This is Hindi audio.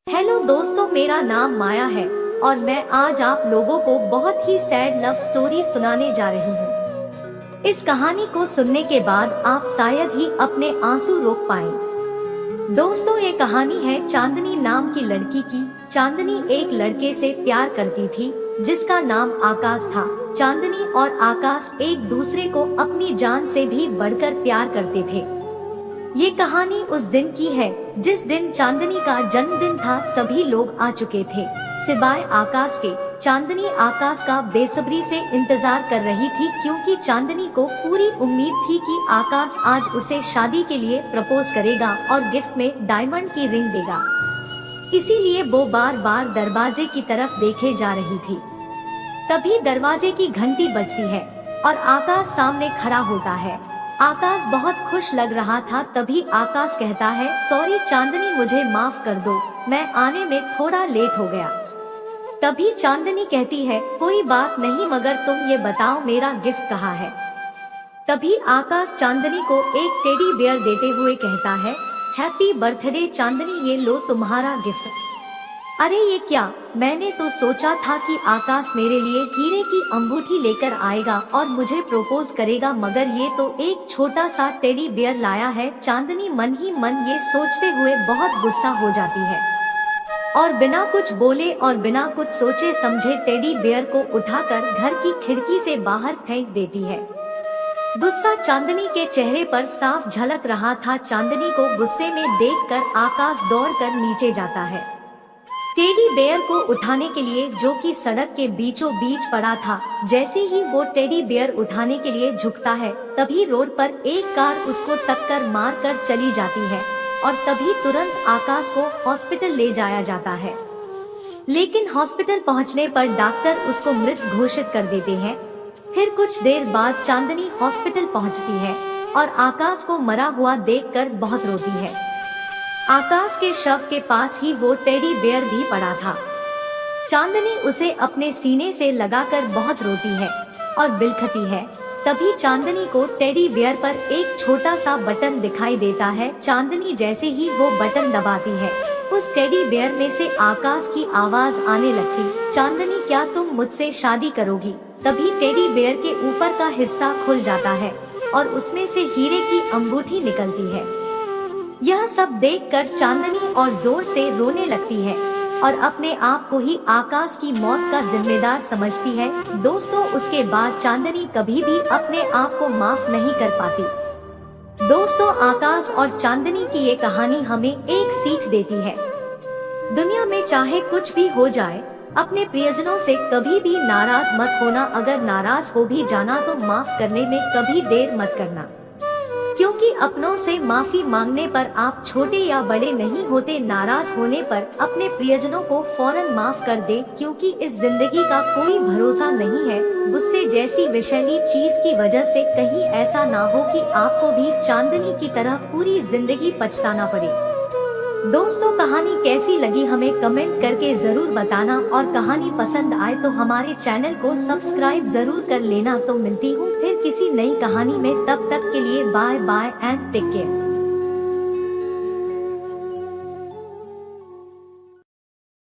हेलो दोस्तों, मेरा नाम माया है और मैं आज आप लोगों को बहुत ही सैड लव स्टोरी सुनाने जा रही हूँ। इस कहानी को सुनने के बाद आप शायद ही अपने आंसू रोक पाएं। दोस्तों, ये कहानी है चांदनी नाम की लड़की की। चांदनी एक लड़के से प्यार करती थी जिसका नाम आकाश था। चांदनी और आकाश एक दूसरे को अपनी जान से भी बढ़कर प्यार करते थे। ये कहानी उस दिन की है जिस दिन चांदनी का जन्मदिन था। सभी लोग आ चुके थे सिवाय आकाश के। चांदनी आकाश का बेसब्री से इंतजार कर रही थी क्योंकि चांदनी को पूरी उम्मीद थी कि आकाश आज उसे शादी के लिए प्रपोज करेगा और गिफ्ट में डायमंड की रिंग देगा। इसीलिए वो बार बार दरवाजे की तरफ देखे जा रही थी। तभी दरवाजे की घंटी बजती है और आकाश सामने खड़ा होता है। आकाश बहुत खुश लग रहा था। तभी आकाश कहता है, सॉरी चांदनी, मुझे माफ कर दो, मैं आने में थोड़ा लेट हो गया। तभी चांदनी कहती है, कोई बात नहीं, मगर तुम ये बताओ मेरा गिफ्ट कहाँ है। तभी आकाश चांदनी को एक टेडी बियर देते हुए कहता है, हैप्पी बर्थडे चांदनी, ये लो तुम्हारा गिफ्ट। अरे ये क्या, मैंने तो सोचा था कि आकाश मेरे लिए हीरे की अंगूठी लेकर आएगा और मुझे प्रपोज करेगा, मगर ये तो एक छोटा सा टेडी बियर लाया है। चांदनी मन ही मन ये सोचते हुए बहुत गुस्सा हो जाती है और बिना कुछ बोले और बिना कुछ सोचे समझे टेडी बियर को उठाकर घर की खिड़की से बाहर फेंक देती है। गुस्सा चांदनी के चेहरे पर साफ झलक रहा था। चांदनी को गुस्से में देखकर आकाश दौड़कर नीचे जाता है टेडी बेयर को उठाने के लिए, जो कि सड़क के बीचों बीच पड़ा था। जैसे ही वो टेडी बेयर उठाने के लिए झुकता है तभी रोड पर एक कार उसको टक्कर मारकर चली जाती है और तभी तुरंत आकाश को हॉस्पिटल ले जाया जाता है। लेकिन हॉस्पिटल पहुंचने पर डॉक्टर उसको मृत घोषित कर देते हैं। फिर कुछ देर बाद चांदनी हॉस्पिटल पहुंचती है और आकाश को मरा हुआ देखकर बहुत रोती है। आकाश के शव के पास ही वो टेडी बेयर भी पड़ा था। चांदनी उसे अपने सीने से लगाकर बहुत रोती है और बिलखती है। तभी चांदनी को टेडी बेयर पर एक छोटा सा बटन दिखाई देता है। चांदनी जैसे ही वो बटन दबाती है उस टेडी बेयर में से आकाश की आवाज आने लगती, चांदनी क्या तुम मुझसे शादी करोगी। तभी टेडी बेयर के ऊपर का हिस्सा खुल जाता है और उसमें से हीरे की अंगूठी निकलती है। यह सब देखकर चांदनी और जोर से रोने लगती है और अपने आप को ही आकाश की मौत का जिम्मेदार समझती है। दोस्तों, उसके बाद चांदनी कभी भी अपने आप को माफ नहीं कर पाती। दोस्तों, आकाश और चांदनी की ये कहानी हमें एक सीख देती है। दुनिया में चाहे कुछ भी हो जाए, अपने प्रियजनों से कभी भी नाराज मत होना। अगर नाराज हो भी जाना तो माफ करने में कभी देर मत करना, क्योंकि अपनों से माफी मांगने पर आप छोटे या बड़े नहीं होते। नाराज होने पर अपने प्रियजनों को फौरन माफ कर दे, क्योंकि इस जिंदगी का कोई भरोसा नहीं है। गुस्से जैसी विषैली चीज की वजह से कहीं ऐसा ना हो कि आपको भी चांदनी की तरह पूरी जिंदगी पछताना पड़े। दोस्तों, कहानी कैसी लगी हमें कमेंट करके जरूर बताना और कहानी पसंद आए तो हमारे चैनल को सब्सक्राइब जरूर कर लेना। तो मिलती हूँ फिर किसी नई कहानी में, तब तक के लिए bye bye and take care.